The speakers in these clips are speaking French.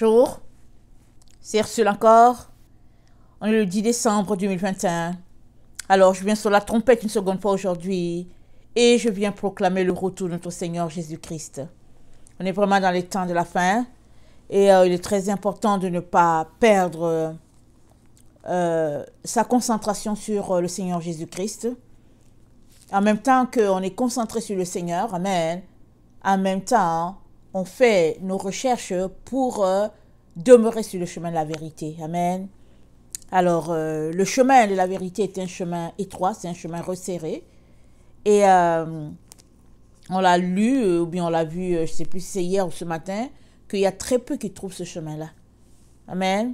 Bonjour, c'est Ursule encore. On est le 10 décembre 2021. Alors, je viens sur la trompette une seconde fois aujourd'hui et je viens proclamer le retour de notre Seigneur Jésus-Christ. On est vraiment dans les temps de la fin et il est très important de ne pas perdre sa concentration sur le Seigneur Jésus-Christ. En même temps qu'on est concentré sur le Seigneur, amen, en même temps, on fait nos recherches pour demeurer sur le chemin de la vérité, amen. Alors, le chemin de la vérité est un chemin étroit, c'est un chemin resserré. Et on l'a lu, ou bien on l'a vu, je ne sais plus si c'est hier ou ce matin, qu'il y a très peu qui trouvent ce chemin-là. Amen.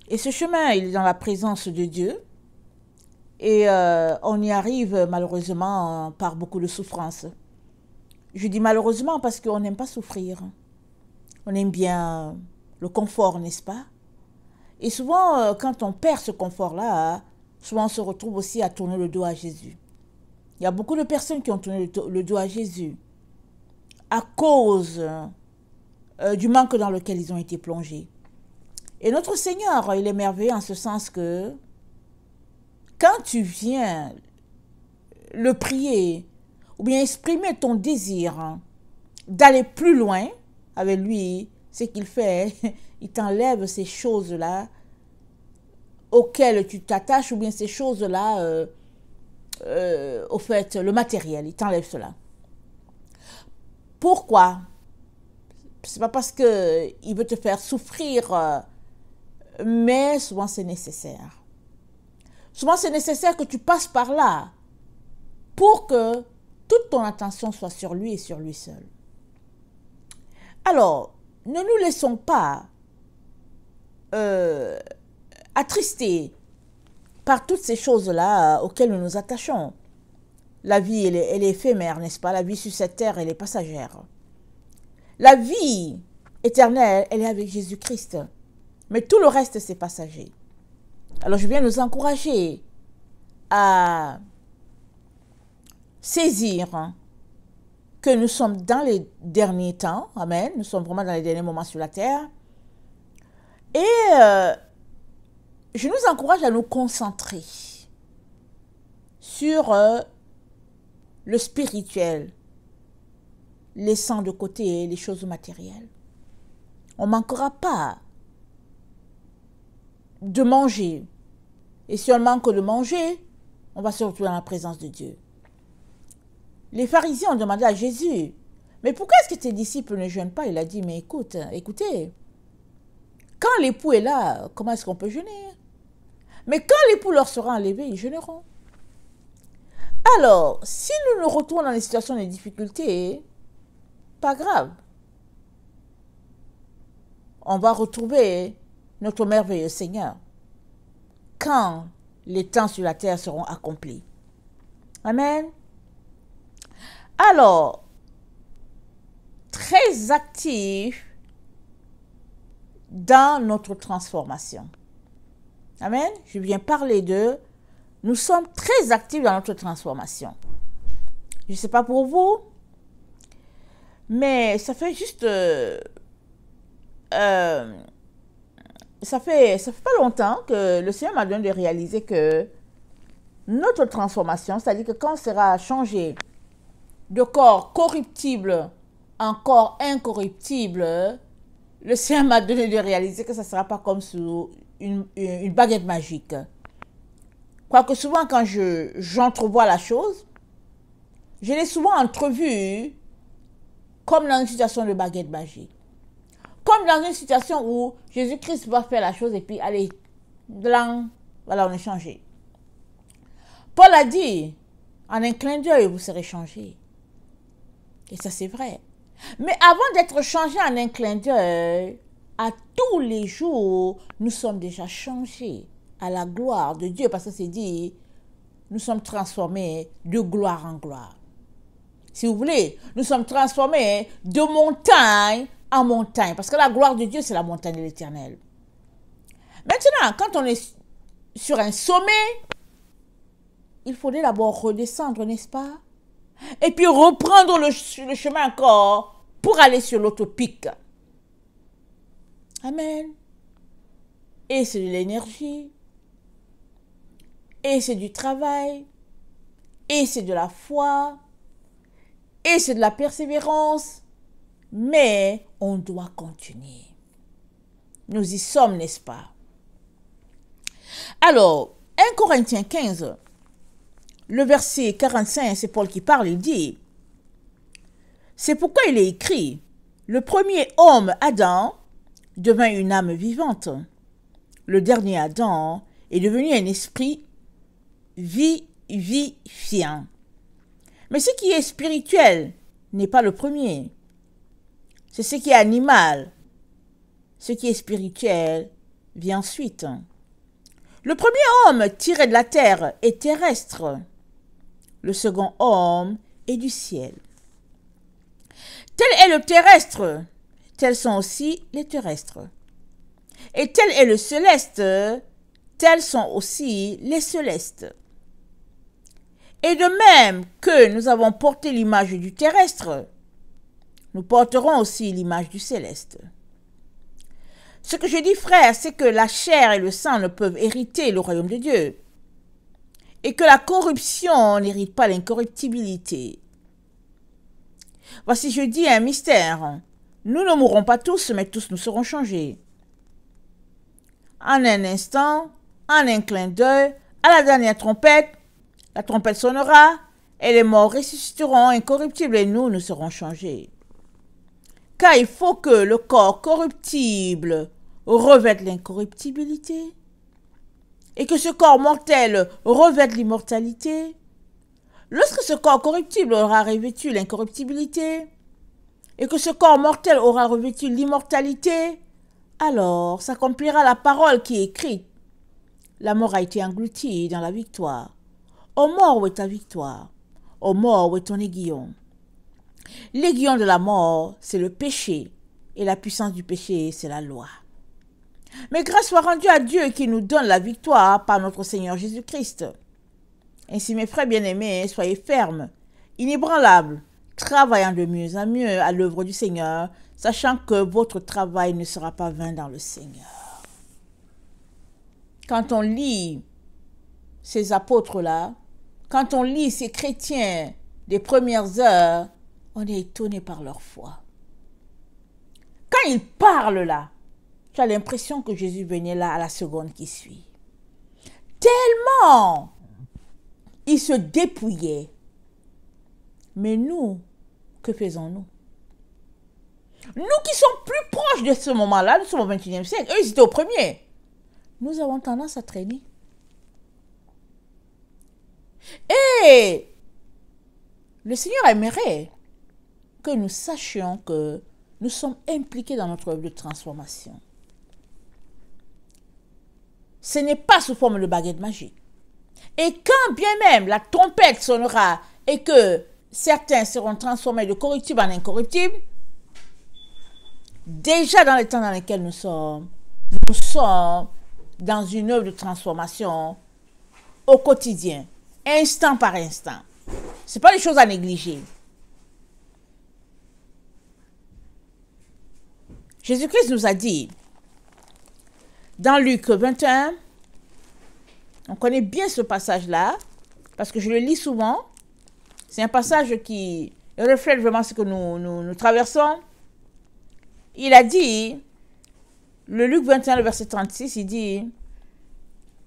Et ce chemin, il est dans la présence de Dieu. Et on y arrive malheureusement par beaucoup de souffrance. Je dis malheureusement parce qu'on n'aime pas souffrir. On aime bien le confort, n'est-ce pas? Et souvent, quand on perd ce confort-là, souvent on se retrouve aussi à tourner le dos à Jésus. Il y a beaucoup de personnes qui ont tourné le dos à Jésus à cause du manque dans lequel ils ont été plongés. Et notre Seigneur, il est merveilleux en ce sens que quand tu viens le prier ou bien exprimer ton désir d'aller plus loin avec lui, ce qu'il fait, il t'enlève ces choses-là auxquelles tu t'attaches ou bien ces choses-là, au fait, le matériel, il t'enlève cela. Pourquoi? C'est pas parce qu'il veut te faire souffrir, mais souvent c'est nécessaire. Souvent c'est nécessaire que tu passes par là pour que toute ton attention soit sur lui et sur lui seul. Alors, ne nous laissons pas attristés par toutes ces choses-là auxquelles nous nous attachons. La vie, elle est éphémère, n'est-ce pas? La vie sur cette terre, elle est passagère. La vie éternelle, elle est avec Jésus-Christ. Mais tout le reste, c'est passager. Alors, je viens nous encourager à saisir que nous sommes dans les derniers temps. Amen. Nous sommes vraiment dans les derniers moments sur la terre. Et je nous encourage à nous concentrer sur le spirituel, laissant de côté les choses matérielles. On ne manquera pas de manger. Et si on manque de manger, on va se retrouver dans la présence de Dieu. Les pharisiens ont demandé à Jésus, mais pourquoi est-ce que tes disciples ne jeûnent pas? Il a dit, mais écoutez, quand l'époux est là, comment est-ce qu'on peut jeûner? Mais quand l'époux leur sera enlevé, ils jeûneront. Alors, si nous nous retrouvons dans des situations de difficulté, pas grave. On va retrouver notre merveilleux Seigneur quand les temps sur la terre seront accomplis. Amen. Alors, très actif dans notre transformation. Amen. Je viens parler de... Nous sommes très actifs dans notre transformation. Je ne sais pas pour vous, mais ça fait juste... ça fait pas longtemps que le Seigneur m'a donné de réaliser que notre transformation, c'est-à-dire que quand on sera changé de corps corruptible en corps incorruptible, le Seigneur m'a donné de réaliser que ça ne sera pas comme sous une baguette magique. Quoique souvent quand j'entrevois la chose, je l'ai souvent entrevue comme dans une situation de baguette magique. Comme dans une situation où Jésus-Christ va faire la chose et puis allez, blanc, voilà, on est changé. Paul a dit, en un clin d'œil, vous serez changé. Et ça, c'est vrai. Mais avant d'être changé en un clin d'œil, à tous les jours, nous sommes déjà changés à la gloire de Dieu. Parce que c'est dit, nous sommes transformés de gloire en gloire. Si vous voulez, nous sommes transformés de montagne en montagne. Parce que la gloire de Dieu, c'est la montagne de l'Éternel. Maintenant, quand on est sur un sommet, il faudrait d'abord redescendre, n'est-ce pas? Et puis reprendre le chemin encore pour aller sur l'autre pic. Amen. Et c'est de l'énergie. Et c'est du travail. Et c'est de la foi. Et c'est de la persévérance. Mais on doit continuer. Nous y sommes, n'est-ce pas? Alors, 1 Corinthiens 15, le verset 45, c'est Paul qui parle, il dit, c'est pourquoi il est écrit, le premier homme, Adam, devint une âme vivante. Le dernier Adam est devenu un esprit vivifiant. Mais ce qui est spirituel n'est pas le premier. C'est ce qui est animal. Ce qui est spirituel vient ensuite. Le premier homme tiré de la terre est terrestre. Le second homme est du ciel. Tel est le terrestre, tels sont aussi les terrestres. Et tel est le céleste, tels sont aussi les célestes. Et de même que nous avons porté l'image du terrestre, nous porterons aussi l'image du céleste. Ce que je dis, frère, c'est que la chair et le sang ne peuvent hériter le royaume de Dieu. Et que la corruption n'hérite pas l'incorruptibilité. Voici, je dis un mystère. Nous ne mourrons pas tous, mais tous nous serons changés. En un instant, en un clin d'œil, à la dernière trompette, la trompette sonnera, et les morts ressusciteront incorruptibles, et nous serons changés. Car il faut que le corps corruptible revête l'incorruptibilité, et que ce corps mortel revête l'immortalité. Lorsque ce corps corruptible aura revêtu l'incorruptibilité, et que ce corps mortel aura revêtu l'immortalité, alors s'accomplira la parole qui est écrite. La mort a été engloutie dans la victoire. Ô mort, où est ta victoire? Ô mort, où est ton aiguillon? L'aiguillon de la mort, c'est le péché, et la puissance du péché, c'est la loi. Mais grâce soit rendue à Dieu qui nous donne la victoire par notre Seigneur Jésus-Christ. Ainsi, mes frères bien-aimés, soyez fermes, inébranlables, travaillant de mieux en mieux à l'œuvre du Seigneur, sachant que votre travail ne sera pas vain dans le Seigneur. Quand on lit ces apôtres-là, quand on lit ces chrétiens des premières heures, on est étonné par leur foi. Quand ils parlent là, tu as l'impression que Jésus venait là à la seconde qui suit. Tellement ils se dépouillaient. Mais nous, que faisons-nous? Nous qui sommes plus proches de ce moment-là, nous sommes au XXIe siècle, eux ils étaient au premier. Nous avons tendance à traîner. Et le Seigneur aimerait que nous sachions que nous sommes impliqués dans notre œuvre de transformation. Ce n'est pas sous forme de baguette magique. Et quand bien même la trompette sonnera et que certains seront transformés de corruptible en incorruptible, déjà dans les temps dans lesquels nous sommes dans une œuvre de transformation au quotidien, instant par instant. Ce n'est pas des choses à négliger. Jésus-Christ nous a dit, dans Luc 21, on connaît bien ce passage-là, parce que je le lis souvent. C'est un passage qui reflète vraiment ce que nous traversons. Il a dit, le Luc 21, le verset 36, il dit,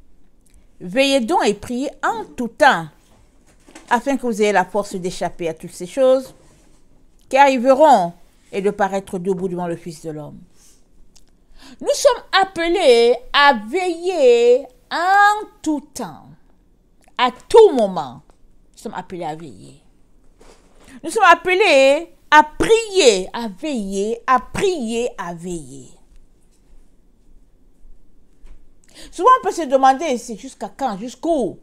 « Veillez donc et priez en tout temps, afin que vous ayez la force d'échapper à toutes ces choses, qui arriveront et de paraître debout devant le Fils de l'homme. » Nous sommes appelés à veiller en tout temps, à tout moment. Nous sommes appelés à veiller. Nous sommes appelés à prier, à veiller, à prier, à veiller. Souvent on peut se demander, c'est jusqu'à quand, jusqu'où?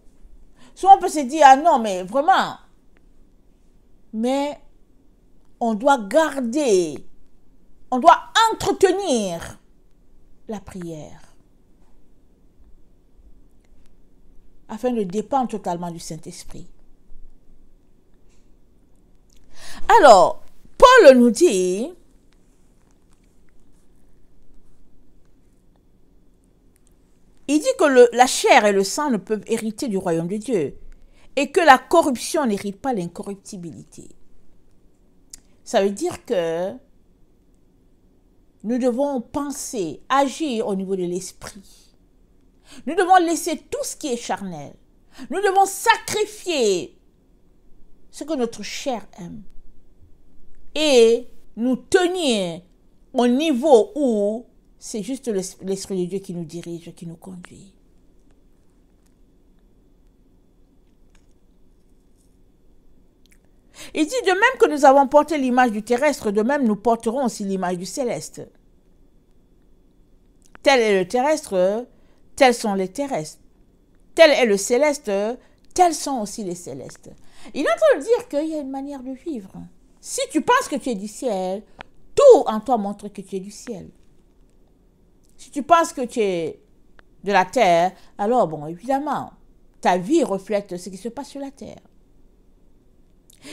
Souvent on peut se dire, ah non, mais vraiment. Mais on doit garder, on doit entretenir la prière afin de dépendre totalement du Saint-Esprit. Alors, Paul nous dit, Il dit que la chair et le sang ne peuvent hériter du royaume de Dieu et que la corruption n'hérite pas l'incorruptibilité. Ça veut dire que nous devons penser, agir au niveau de l'esprit. Nous devons laisser tout ce qui est charnel. Nous devons sacrifier ce que notre chair aime et nous tenir au niveau où c'est juste l'Esprit de Dieu qui nous dirige, qui nous conduit. Il dit de même que nous avons porté l'image du terrestre, de même nous porterons aussi l'image du céleste. Tel est le terrestre, tels sont les terrestres. Tel est le céleste, tels sont aussi les célestes. Il est en train de dire qu'il y a une manière de vivre. Si tu penses que tu es du ciel, tout en toi montre que tu es du ciel. Si tu penses que tu es de la terre, alors bon, évidemment, ta vie reflète ce qui se passe sur la terre.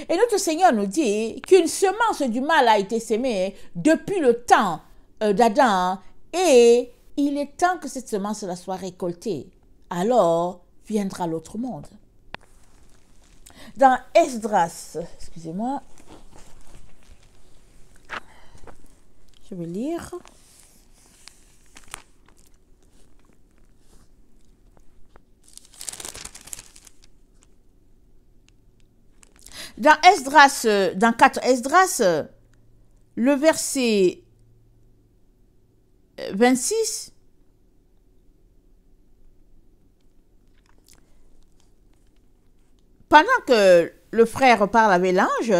Et notre Seigneur nous dit qu'une semence du mal a été sémée depuis le temps d'Adam et il est temps que cette semence-là soit récoltée. Alors viendra l'autre monde. Dans Esdras, excusez-moi, je vais lire. Dans Esdras, dans 4 Esdras, le verset 26, pendant que le frère parle avec l'ange,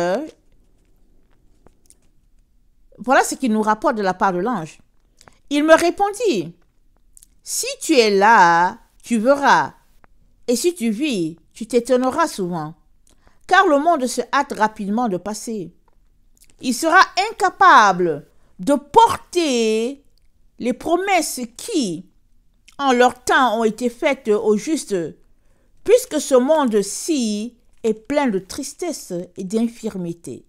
voilà ce qu'il nous rapporte de la part de l'ange. Il me répondit, si tu es là, tu verras, et si tu vis, tu t'étonneras souvent. Car le monde se hâte rapidement de passer. Il sera incapable de porter les promesses qui, en leur temps, ont été faites aux justes, puisque ce monde-ci est plein de tristesse et d'infirmité.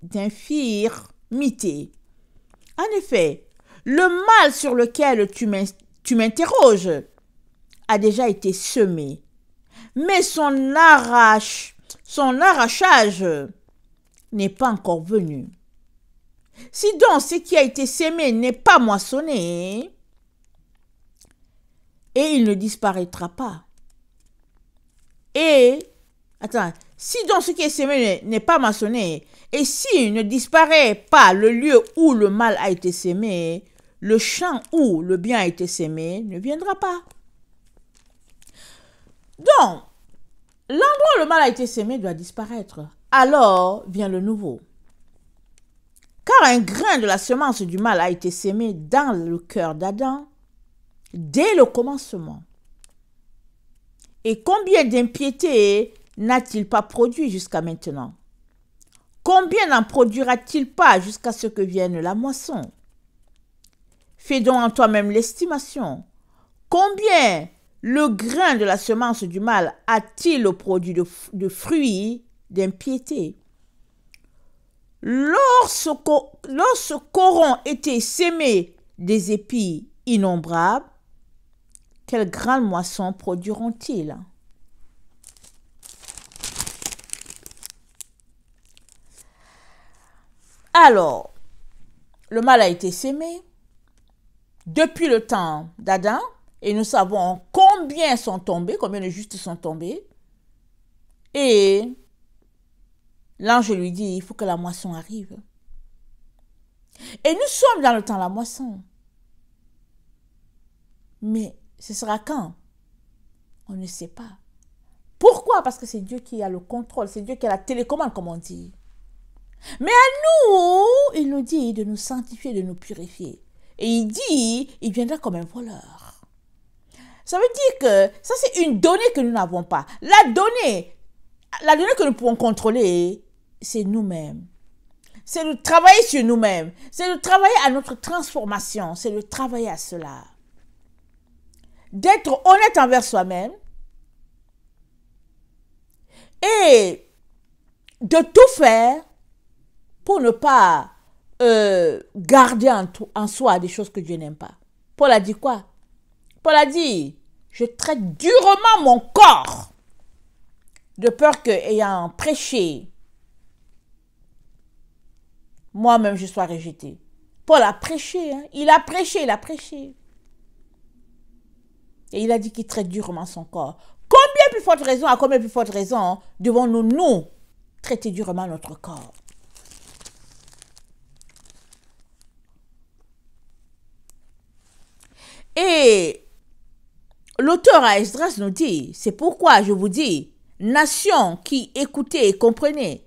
En effet, le mal sur lequel tu m'interroges a déjà été semé, mais son arrachage n'est pas encore venu. Si donc ce qui a été sémé n'est pas moissonné, et il ne disparaîtra pas. Si donc ce qui est sémé n'est pas moissonné, et s'il ne disparaît pas le lieu où le mal a été sémé, le champ où le bien a été sémé ne viendra pas. Donc, l'endroit où le mal a été sémé doit disparaître. Alors vient le nouveau. Car un grain de la semence du mal a été sémé dans le cœur d'Adam dès le commencement. Et combien d'impiété n'a-t-il pas produit jusqu'à maintenant? Combien n'en produira-t-il pas jusqu'à ce que vienne la moisson? Fais donc en toi-même l'estimation. Combien le grain de la semence du mal a-t-il produit de fruits d'impiété? Lorsqu'auront été sémés des épis innombrables, quelle grande moisson produiront-ils? Alors, le mal a été sémé depuis le temps d'Adam, et nous savons combien de justes sont tombés. Et l'ange lui dit, il faut que la moisson arrive. Et nous sommes dans le temps de la moisson. Mais ce sera quand? On ne sait pas. Pourquoi? Parce que c'est Dieu qui a le contrôle, c'est Dieu qui a la télécommande, comme on dit. Mais à nous, il nous dit de nous sanctifier, de nous purifier. Et il dit, il viendra comme un voleur. Ça veut dire que ça, c'est une donnée que nous n'avons pas. La donnée que nous pouvons contrôler, c'est nous-mêmes. C'est de travailler sur nous-mêmes. C'est de travailler à notre transformation. C'est de travailler à cela. D'être honnête envers soi-même. Et de tout faire pour ne pas garder en soi des choses que Dieu n'aime pas. Paul a dit quoi? Paul a dit, je traite durement mon corps, de peur que, ayant prêché, moi-même je sois rejeté. Paul a prêché, hein? Il a prêché. Et il a dit qu'il traite durement son corps. Combien plus forte raison, à combien plus forte raison devons-nous, nous, traiter durement notre corps? Et l'auteur à Esdras nous dit, c'est pourquoi je vous dis, nation qui écoutez et comprenez,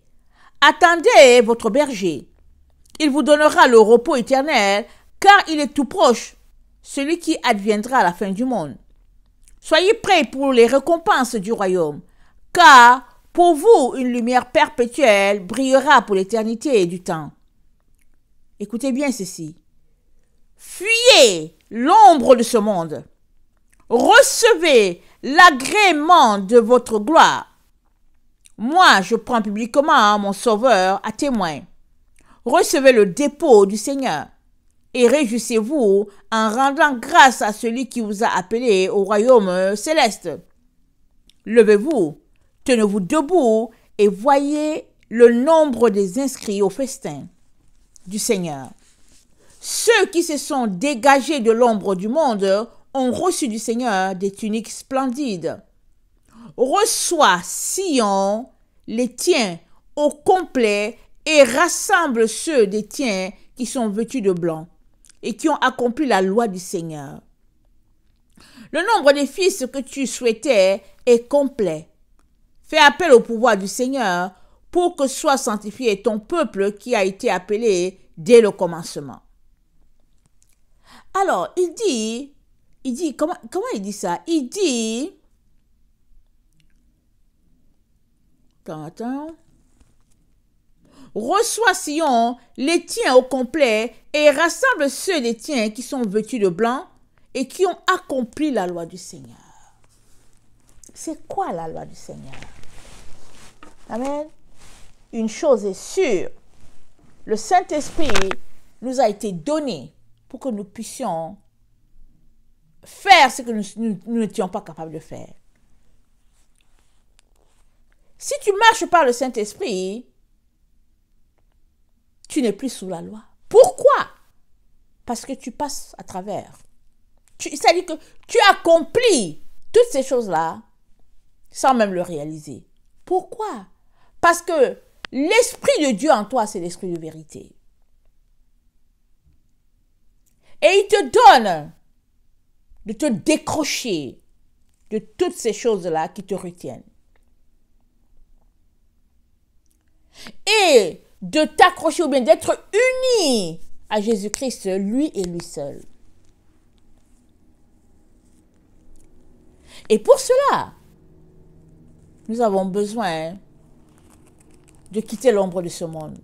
attendez votre berger. Il vous donnera le repos éternel, car il est tout proche, celui qui adviendra à la fin du monde. Soyez prêts pour les récompenses du royaume, car pour vous une lumière perpétuelle brillera pour l'éternité du temps. Écoutez bien ceci. Fuyez l'ombre de ce monde. Recevez l'agrément de votre gloire. Moi, je prends publiquement mon Sauveur à témoin. Recevez le dépôt du Seigneur et réjouissez-vous en rendant grâce à celui qui vous a appelé au royaume céleste. Levez-vous, tenez-vous debout et voyez le nombre des inscrits au festin du Seigneur. Ceux qui se sont dégagés de l'ombre du monde ont reçu du Seigneur des tuniques splendides. Reçois, Sion, les tiens au complet et rassemble ceux des tiens qui sont vêtus de blanc et qui ont accompli la loi du Seigneur. Le nombre des fils que tu souhaitais est complet. Fais appel au pouvoir du Seigneur pour que soit sanctifié ton peuple qui a été appelé dès le commencement. Alors, il dit, comment il dit ça? Il dit, attends. Reçois, Sion, les tiens au complet et rassemble ceux des tiens qui sont vêtus de blanc et qui ont accompli la loi du Seigneur. C'est quoi la loi du Seigneur? Amen. Une chose est sûre, le Saint-Esprit nous a été donné pour que nous puissions faire ce que nous n'étions pas capables de faire. Si tu marches par le Saint-Esprit, tu n'es plus sous la loi. Pourquoi? Parce que tu passes à travers. C'est-à-dire que tu accomplis toutes ces choses-là sans même le réaliser. Pourquoi? Parce que l'Esprit de Dieu en toi, c'est l'Esprit de vérité. Et il te donne de te décrocher de toutes ces choses-là qui te retiennent. Et de t'accrocher ou bien d'être uni à Jésus-Christ, lui et lui seul. Et pour cela, nous avons besoin de quitter l'ombre de ce monde.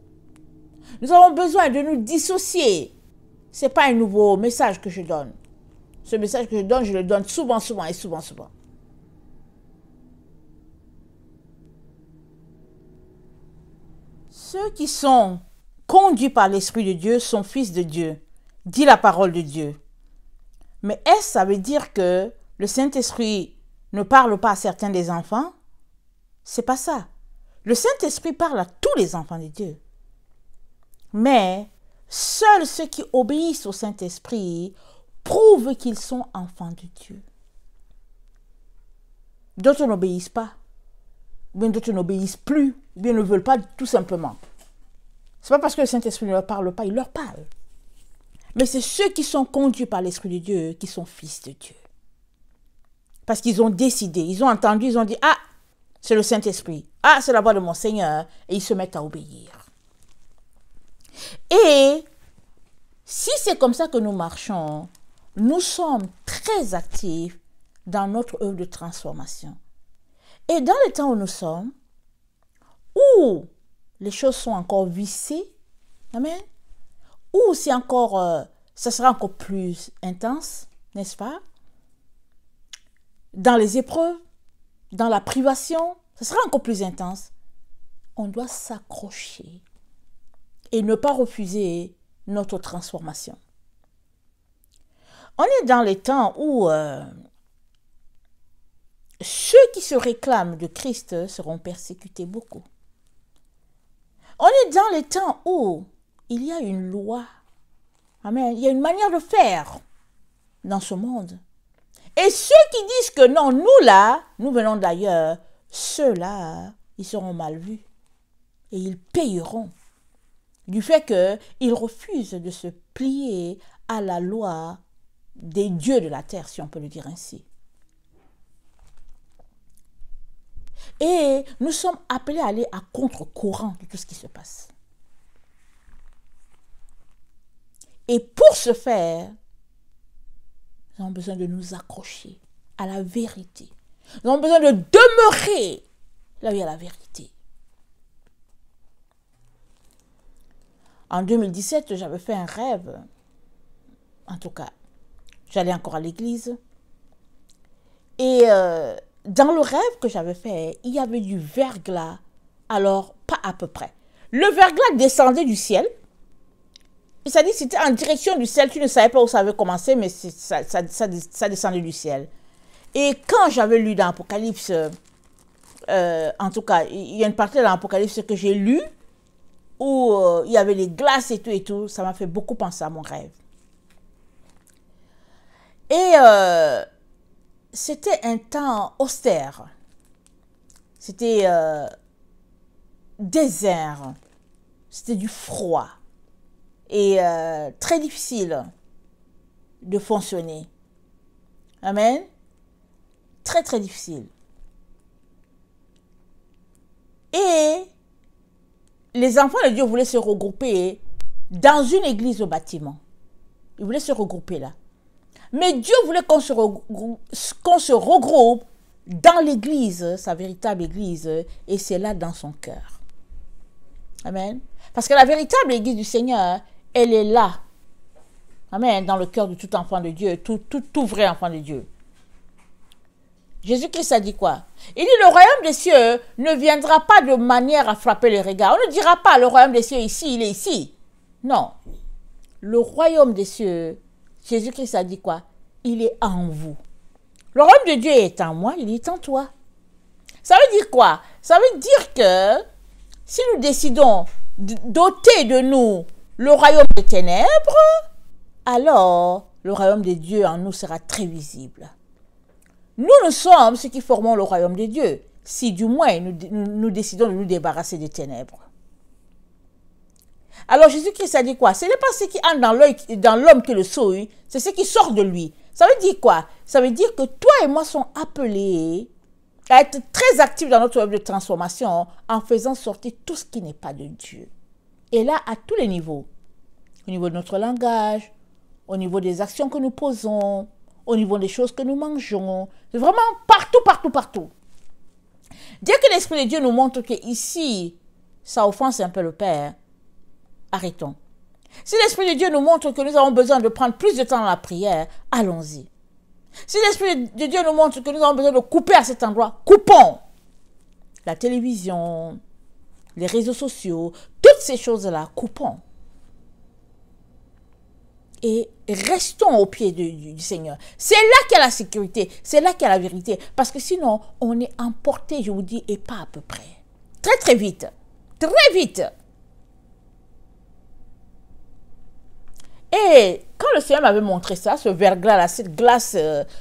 Nous avons besoin de nous dissocier. Ce n'est pas un nouveau message que je donne. Ce message que je le donne souvent. Ceux qui sont conduits par l'Esprit de Dieu sont fils de Dieu, dit la parole de Dieu. Mais est-ce que ça veut dire que le Saint-Esprit ne parle pas à certains des enfants? C'est pas ça. Le Saint-Esprit parle à tous les enfants de Dieu. Mais seuls ceux qui obéissent au Saint-Esprit prouvent qu'ils sont enfants de Dieu. D'autres n'obéissent pas. Ou bien d'autres n'obéissent plus. Ou bien ne veulent pas tout simplement. Ce n'est pas parce que le Saint-Esprit ne leur parle pas, il leur parle. Mais c'est ceux qui sont conduits par l'Esprit de Dieu qui sont fils de Dieu. Parce qu'ils ont décidé, ils ont entendu, ils ont dit, ah, c'est le Saint-Esprit. Ah, c'est la voix de mon Seigneur. Et ils se mettent à obéir. Et si c'est comme ça que nous marchons, nous sommes très actifs dans notre œuvre de transformation. Et dans le temps où nous sommes, où les choses sont encore viciées, amen, où c'est encore, ça sera encore plus intense, n'est-ce pas? Dans les épreuves, dans la privation, ça sera encore plus intense. On doit s'accrocher et ne pas refuser notre transformation. On est dans les temps où ceux qui se réclament de Christ seront persécutés beaucoup. On est dans les temps où il y a une loi. Amen. Il y a une manière de faire dans ce monde. Et ceux qui disent que non, nous là, nous venons d'ailleurs, ceux-là, ils seront mal vus. Et ils payeront du fait qu'ils refusent de se plier à la loi des dieux de la terre, si on peut le dire ainsi. Et nous sommes appelés à aller à contre-courant de tout ce qui se passe. Et pour ce faire, nous avons besoin de nous accrocher à la vérité. Nous avons besoin de demeurer là où il y a la vérité. En 2017, j'avais fait un rêve. En tout cas, j'allais encore à l'église. Et dans le rêve que j'avais fait, il y avait du verglas. Alors, pas à peu près. Le verglas descendait du ciel. C'est-à-dire que c'était en direction du ciel. Tu ne savais pas où ça avait commencé, mais ça descendait du ciel. Et quand j'avais lu dans l'Apocalypse, en tout cas, il y a une partie dans l'Apocalypse que j'ai lue, où il y avait les glaces et tout, ça m'a fait beaucoup penser à mon rêve. Et c'était un temps austère. C'était désert. C'était du froid. Et très difficile de fonctionner. Amen. Très, très difficile. Et les enfants de Dieu voulaient se regrouper dans une église au bâtiment. Ils voulaient se regrouper là. Mais Dieu voulait qu'on se regroupe dans l'église, sa véritable église, et c'est là dans son cœur. Amen. Parce que la véritable église du Seigneur, elle est là. Amen. Dans le cœur de tout enfant de Dieu, tout vrai enfant de Dieu. Jésus-Christ a dit quoi? Il dit, le royaume des cieux ne viendra pas de manière à frapper les regards. On ne dira pas, le royaume des cieux ici, il est ici. Non. Le royaume des cieux, Jésus-Christ a dit quoi? Il est en vous. Le royaume de Dieu est en moi, il est en toi. Ça veut dire quoi? Ça veut dire que si nous décidons d'ôter de nous le royaume des ténèbres, alors le royaume de Dieu en nous sera très visible. Nous sommes ceux qui formons le royaume de Dieu, si du moins nous décidons de nous débarrasser des ténèbres. Alors Jésus-Christ a dit quoi? Ce n'est pas ce qui entre dans l'homme qui le souille, c'est ce qui sort de lui. Ça veut dire quoi? Ça veut dire que toi et moi sommes appelés à être très actifs dans notre œuvre de transformation en faisant sortir tout ce qui n'est pas de Dieu. Et là, à tous les niveaux. Au niveau de notre langage, au niveau des actions que nous posons, au niveau des choses que nous mangeons. C'est vraiment partout, partout, partout. Dès que l'Esprit de Dieu nous montre qu'ici, ça offense un peu le Père, arrêtons. Si l'Esprit de Dieu nous montre que nous avons besoin de prendre plus de temps dans la prière, allons-y. Si l'Esprit de Dieu nous montre que nous avons besoin de couper à cet endroit, coupons. La télévision, les réseaux sociaux, toutes ces choses-là, coupons. Et restons au pied du Seigneur. C'est là qu'il y a la sécurité, c'est là qu'il y a la vérité. Parce que sinon, on est emporté, je vous dis, et pas à peu près. Très, très vite. Très vite. Et quand le Seigneur m'avait montré ça, ce verglas-là, cette glace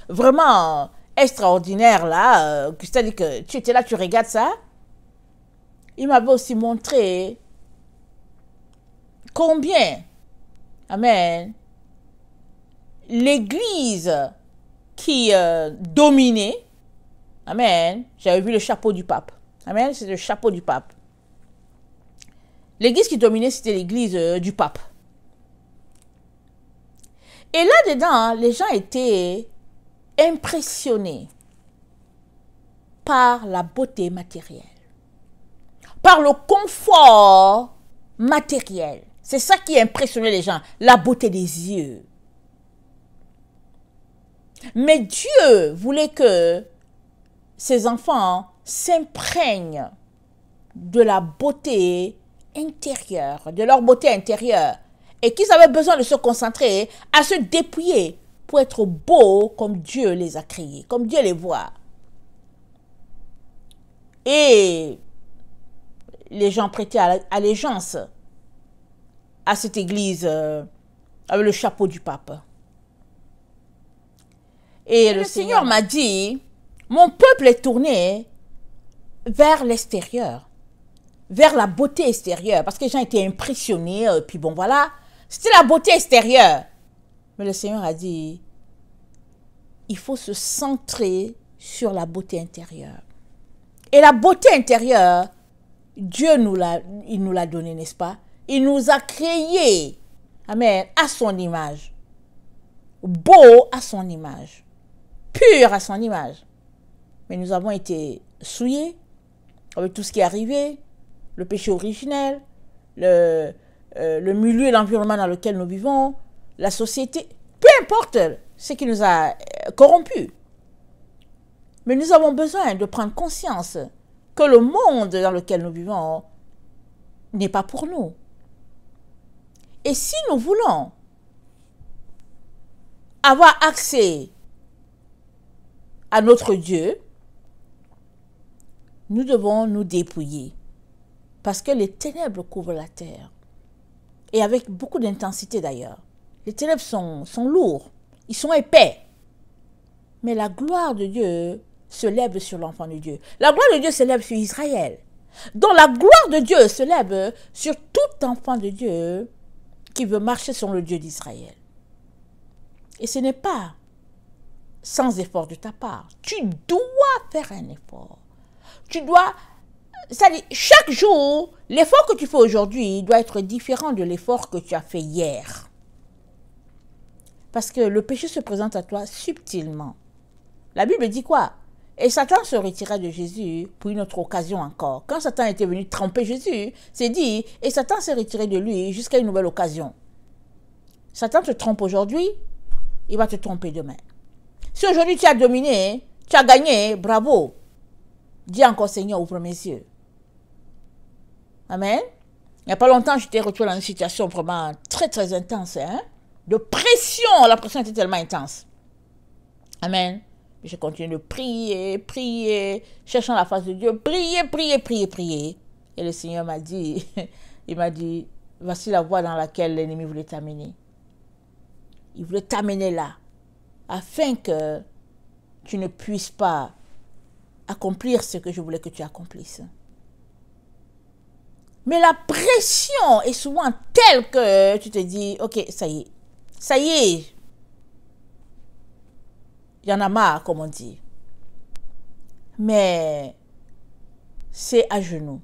vraiment extraordinaire-là, c'est-à-dire que tu étais là, tu regardes ça, il m'avait aussi montré combien, amen, l'église qui dominait, amen, j'avais vu le chapeau du pape, amen, c'est le chapeau du pape. L'église qui dominait, c'était l'église du pape. Et là-dedans, les gens étaient impressionnés par la beauté matérielle, par le confort matériel. C'est ça qui impressionnait les gens, la beauté des yeux. Mais Dieu voulait que ses enfants s'imprègnent de la beauté intérieure, de leur beauté intérieure, et qu'ils avaient besoin de se concentrer à se dépouiller pour être beaux comme Dieu les a créés, comme Dieu les voit. Et les gens prêtaient allégeance à cette église avec le chapeau du pape. Et le Seigneur m'a dit, mon peuple est tourné vers l'extérieur, vers la beauté extérieure, parce que les gens étaient impressionnés, puis bon voilà, c'était la beauté extérieure. Mais le Seigneur a dit, il faut se centrer sur la beauté intérieure. Et la beauté intérieure, Dieu il nous l'a donnée, n'est-ce pas? Il nous a créés, amen, à son image, beau à son image, pur à son image. Mais nous avons été souillés avec tout ce qui est arrivé, le péché originel, le milieu et l'environnement dans lequel nous vivons, la société, peu importe ce qui nous a corrompus. Mais nous avons besoin de prendre conscience que le monde dans lequel nous vivons n'est pas pour nous. Et si nous voulons avoir accès à notre Dieu, nous devons nous dépouiller. Parce que les ténèbres couvrent la terre. Et avec beaucoup d'intensité d'ailleurs. Les ténèbres sont lourds, ils sont épais. Mais la gloire de Dieu se lève sur l'enfant de Dieu. La gloire de Dieu se lève sur Israël. Donc la gloire de Dieu se lève sur tout enfant de Dieu qui veut marcher sur le Dieu d'Israël. Et ce n'est pas sans effort de ta part. Tu dois faire un effort. Tu dois... C'est-à-dire, chaque jour, l'effort que tu fais aujourd'hui doit être différent de l'effort que tu as fait hier. Parce que le péché se présente à toi subtilement. La Bible dit quoi? Et Satan se retira de Jésus pour une autre occasion encore. Quand Satan était venu tromper Jésus, c'est dit, et Satan s'est retiré de lui jusqu'à une nouvelle occasion. Satan te trompe aujourd'hui, il va te tromper demain. Si aujourd'hui tu as dominé, tu as gagné, bravo. Dis encore, Seigneur, ouvre mes yeux. Amen. Il n'y a pas longtemps, j'étais retrouvée dans une situation vraiment très, très intense, hein? De pression. La pression était tellement intense. Amen. Je continue de prier, prier, cherchant la face de Dieu, prier, prier, prier, prier. Et le Seigneur m'a dit, il m'a dit, voici la voie dans laquelle l'ennemi voulait t'amener. Il voulait t'amener là, afin que tu ne puisses pas accomplir ce que je voulais que tu accomplisses. Mais la pression est souvent telle que tu te dis, ok, ça y est, il y en a marre, comme on dit. Mais c'est à genoux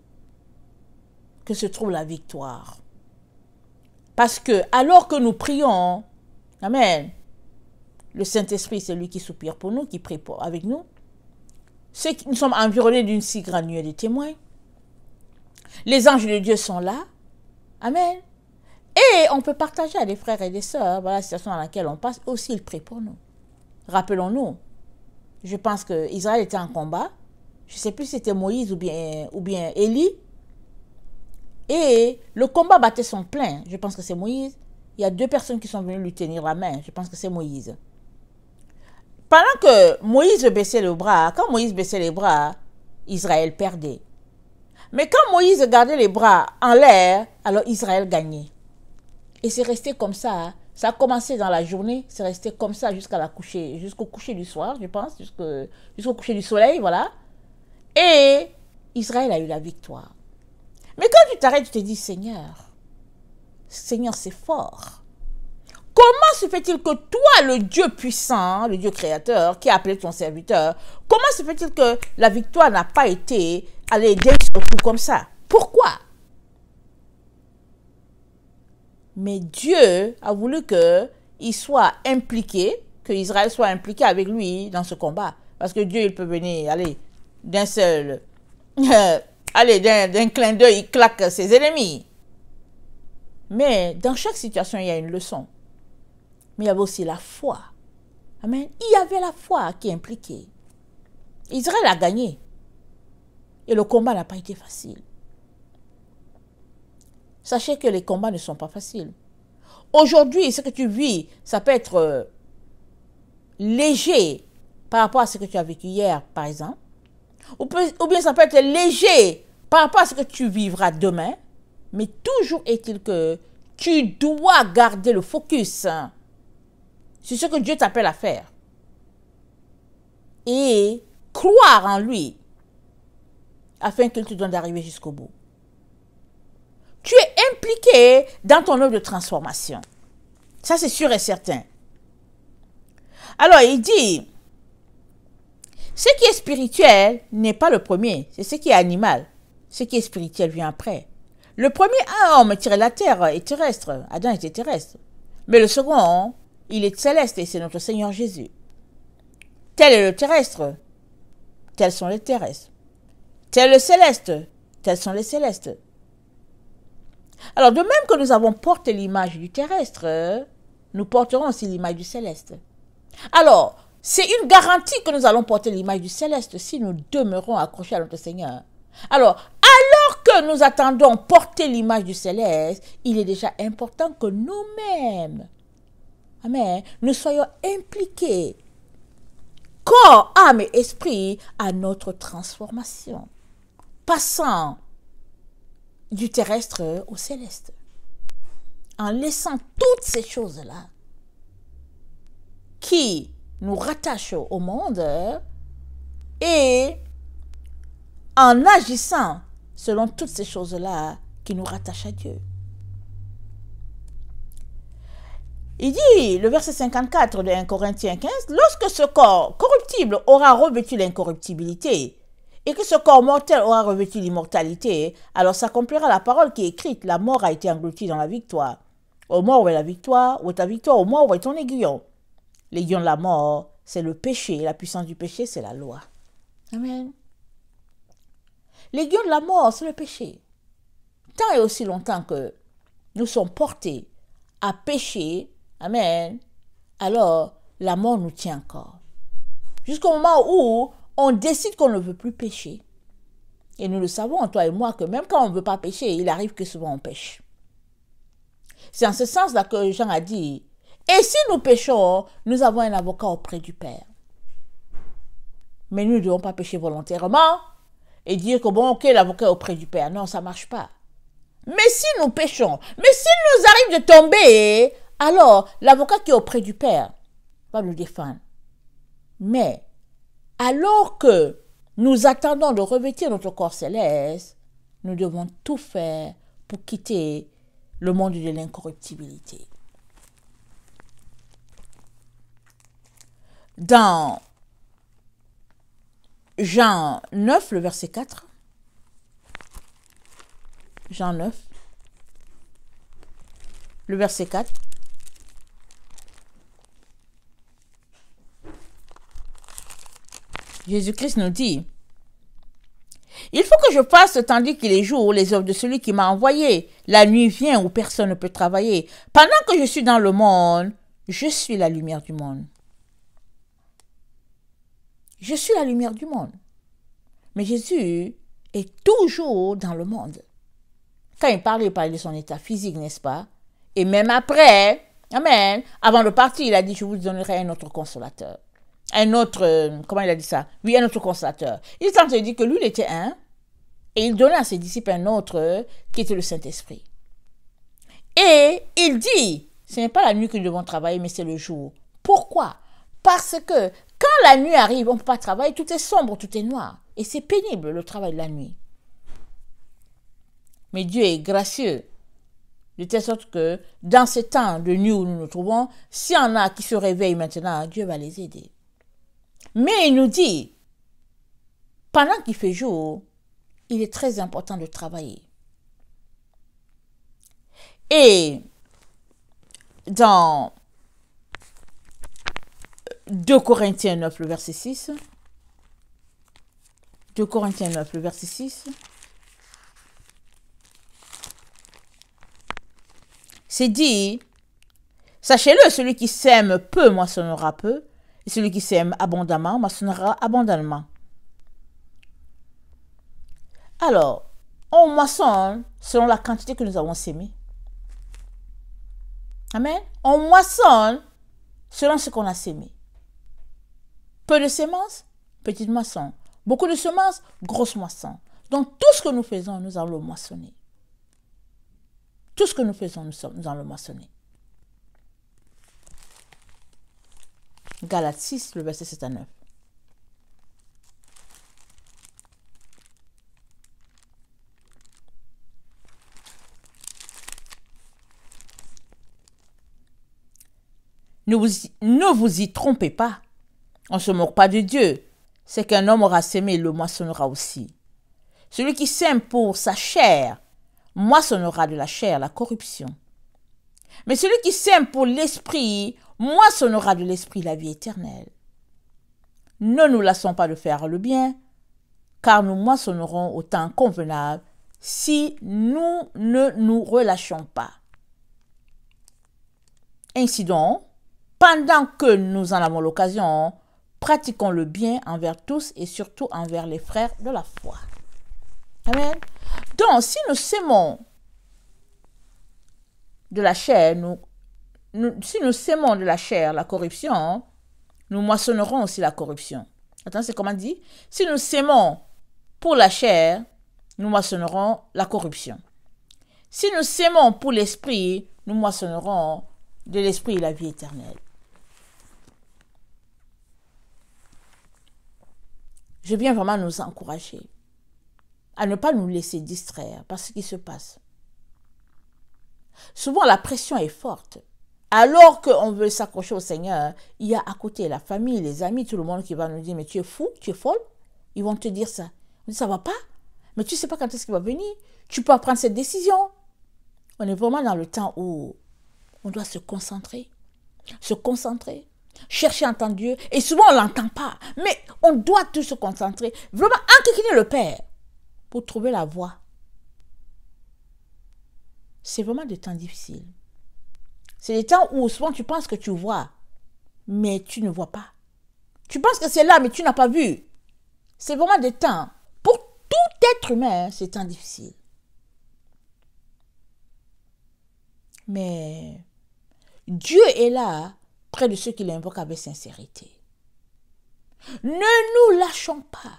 que se trouve la victoire. Parce que alors que nous prions, amen, le Saint-Esprit, c'est lui qui soupire pour nous, qui prie avec nous. Nous sommes environnés d'une si grande nuée de témoins. Les anges de Dieu sont là. Amen. Et on peut partager à des frères et des sœurs, voilà la situation dans laquelle on passe, aussi ils prient pour nous. Rappelons-nous, je pense qu'Israël était en combat. Je ne sais plus si c'était Moïse ou bien Élie. Et le combat battait son plein. Je pense que c'est Moïse. Il y a 2 personnes qui sont venues lui tenir la main. Je pense que c'est Moïse. Pendant que Moïse baissait le bras, quand Moïse baissait les bras, Israël perdait. Mais quand Moïse gardait les bras en l'air, alors Israël gagnait. Et c'est resté comme ça. Ça a commencé dans la journée, c'est resté comme ça jusqu'au coucher du soir, je pense, jusqu'au coucher du soleil, voilà. Et Israël a eu la victoire. Mais quand tu t'arrêtes, tu te dis, Seigneur, c'est fort. Comment se fait-il que toi, le Dieu puissant, le Dieu créateur, qui a appelé ton serviteur, comment se fait-il que la victoire n'a pas été allée d'un seul coup comme ça? Pourquoi? Mais Dieu a voulu qu'il soit impliqué, que Israël soit impliqué avec lui dans ce combat. Parce que Dieu, il peut venir, allez, d'un seul, d'un clin d'œil, il claque ses ennemis. Mais dans chaque situation, il y a une leçon. Mais il y avait aussi la foi. Amen. Il y avait la foi qui est impliquée. Israël a gagné. Et le combat n'a pas été facile. Sachez que les combats ne sont pas faciles. Aujourd'hui, ce que tu vis, ça peut être léger par rapport à ce que tu as vécu hier, par exemple. Ou bien ça peut être léger par rapport à ce que tu vivras demain. Mais toujours est-il que tu dois garder le focus sur ce que Dieu t'appelle à faire. Et croire en lui afin qu'il te donne d'arriver jusqu'au bout. Tu es impliqué dans ton œuvre de transformation. Ça, c'est sûr et certain. Alors, il dit, ce qui est spirituel n'est pas le premier, c'est ce qui est animal. Ce qui est spirituel vient après. Le premier homme tiré de la terre est terrestre. Adam était terrestre. Mais le second, il est céleste et c'est notre Seigneur Jésus. Tel est le terrestre, tels sont les terrestres. Tel est le céleste, tels sont les célestes. Alors, de même que nous avons porté l'image du terrestre, nous porterons aussi l'image du céleste. Alors, c'est une garantie que nous allons porter l'image du céleste si nous demeurons accrochés à notre Seigneur. Alors que nous attendons porter l'image du céleste, il est déjà important que nous-mêmes, amen, nous soyons impliqués, corps, âme et esprit, à notre transformation, passant du terrestre au céleste, en laissant toutes ces choses-là qui nous rattachent au monde et en agissant selon toutes ces choses-là qui nous rattachent à Dieu. Il dit, le verset 54 de 1 Corinthiens 15, « Lorsque ce corps corruptible aura revêtu l'incorruptibilité, et que ce corps mortel aura revêtu l'immortalité, alors s'accomplira la parole qui est écrite, la mort a été engloutie dans la victoire. Ô mort, où est la victoire? Où est ta victoire? Ô mort, où est ton aiguillon? L'aiguillon de la mort, c'est le péché, la puissance du péché, c'est la loi. » Amen. L'aiguillon de la mort, c'est le péché. Tant et aussi longtemps que nous sommes portés à pécher, amen, alors la mort nous tient encore. Jusqu'au moment où on décide qu'on ne veut plus pécher. Et nous le savons, toi et moi, que même quand on ne veut pas pécher, il arrive que souvent on pêche. C'est en ce sens-là que Jean a dit, et si nous péchons, nous avons un avocat auprès du Père. Mais nous ne devons pas pécher volontairement et dire que bon, ok, l'avocat est auprès du Père. Non, ça ne marche pas. Mais si nous péchons, mais s'il nous arrive de tomber, alors l'avocat qui est auprès du Père va nous défendre. Mais alors que nous attendons de revêtir notre corps céleste, nous devons tout faire pour quitter le monde de l'incorruptibilité. Dans Jean 9, le verset 4, Jean 9, le verset 4, Jésus-Christ nous dit, « Il faut que je fasse, tandis qu'il est jour, les œuvres de celui qui m'a envoyé. La nuit vient où personne ne peut travailler. Pendant que je suis dans le monde, je suis la lumière du monde. » Je suis la lumière du monde. Mais Jésus est toujours dans le monde. Quand il parlait de son état physique, n'est-ce pas? Et même après, amen, avant de partir, il a dit, je vous donnerai un autre consolateur. Un autre, comment il a dit ça? Oui, un autre consolateur. Il est en train de dire que lui, il était un, et il donnait à ses disciples un autre, qui était le Saint-Esprit. Et il dit, ce n'est pas la nuit que nous devons travailler, mais c'est le jour. Pourquoi? Parce que quand la nuit arrive, on ne peut pas travailler, tout est sombre, tout est noir. Et c'est pénible, le travail de la nuit. Mais Dieu est gracieux, de telle sorte que dans ces temps de nuit où nous nous trouvons, s'il y en a qui se réveillent maintenant, Dieu va les aider. Mais il nous dit, pendant qu'il fait jour, il est très important de travailler. Et dans 2 Corinthiens 9, le verset 6, 2 Corinthiens 9, le verset 6, c'est dit, sachez-le, celui qui sème peu moissonnera peu, et celui qui sème abondamment moissonnera abondamment. Alors, on moissonne selon la quantité que nous avons sémé. Amen. On moissonne selon ce qu'on a sémé. Peu de semences, petite moisson. Beaucoup de semences, grosse moisson. Donc tout ce que nous faisons, nous allons le moissonner. Tout ce que nous faisons, nous allons le moissonner. Galates 6, le verset 7 à 9. Ne vous y trompez pas. On ne se moque pas de Dieu. C'est qu'un homme aura sémé, il le moissonnera aussi. Celui qui sème pour sa chair, moissonnera de la chair la corruption. Mais celui qui sème pour l'esprit, moissonnera de l'esprit la vie éternelle. Ne nous lassons pas de faire le bien, car nous moissonnerons au temps convenable si nous ne nous relâchons pas. Ainsi donc, pendant que nous en avons l'occasion, pratiquons le bien envers tous et surtout envers les frères de la foi. Amen. Donc, si nous sémons de la chair, si nous sémons de la chair la corruption, nous moissonnerons aussi la corruption. Attends, c'est comment dit? Si nous sémons pour la chair, nous moissonnerons la corruption. Si nous sémons pour l'esprit, nous moissonnerons de l'esprit la vie éternelle. Je viens vraiment nous encourager à ne pas nous laisser distraire par ce qui se passe. Souvent, la pression est forte. Alors qu'on veut s'accrocher au Seigneur, il y a à côté la famille, les amis, tout le monde qui va nous dire « Mais tu es fou, tu es folle ?» Ils vont te dire ça. On dit « Ça va pas? Mais tu ne sais pas quand est-ce qu'il va venir. Tu peux prendre cette décision. » On est vraiment dans le temps où on doit se concentrer, chercher à entendre Dieu. Et souvent, on ne l'entend pas. Mais on doit tous se concentrer. Vraiment, enquiquiner le Père pour trouver la voie. C'est vraiment des temps difficiles. C'est des temps où souvent tu penses que tu vois, mais tu ne vois pas. Tu penses que c'est là, mais tu n'as pas vu. C'est vraiment des temps. Pour tout être humain, c'est un temps difficile. Mais Dieu est là, près de ceux qui l'invoquent avec sincérité. Ne nous lâchons pas.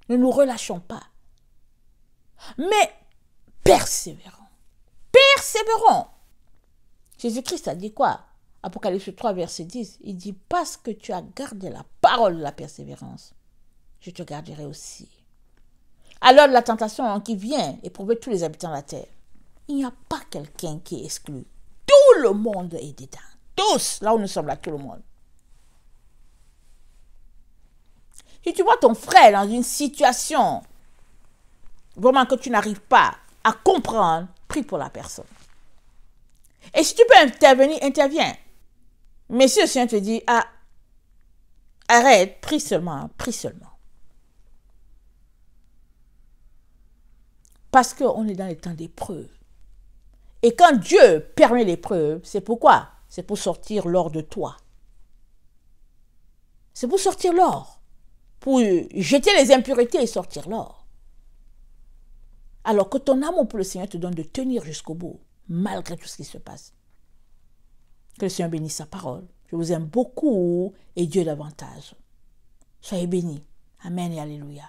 Ne nous relâchons pas. Mais persévérons. Persévérons. Jésus-Christ a dit quoi? Apocalypse 3, verset 10. Il dit, parce que tu as gardé la parole de la persévérance, je te garderai aussi. Alors la tentation qui vient éprouver tous les habitants de la terre, il n'y a pas quelqu'un qui est exclu. Tout le monde est dedans. Tous, là où nous sommes là, tout le monde. Si tu vois ton frère dans une situation vraiment que tu n'arrives pas à comprendre, prie pour la personne. Et si tu peux intervenir, interviens. Mais si le Seigneur te dit, ah, arrête, prie seulement, prie seulement. Parce qu'on est dans les temps d'épreuve. Et quand Dieu permet l'épreuve, c'est pourquoi? C'est pour sortir l'or de toi. C'est pour sortir l'or. Pour jeter les impuretés et sortir l'or. Alors que ton amour pour le Seigneur te donne de tenir jusqu'au bout, malgré tout ce qui se passe. Que le Seigneur bénisse sa parole. Je vous aime beaucoup et Dieu davantage. Soyez bénis. Amen et alléluia.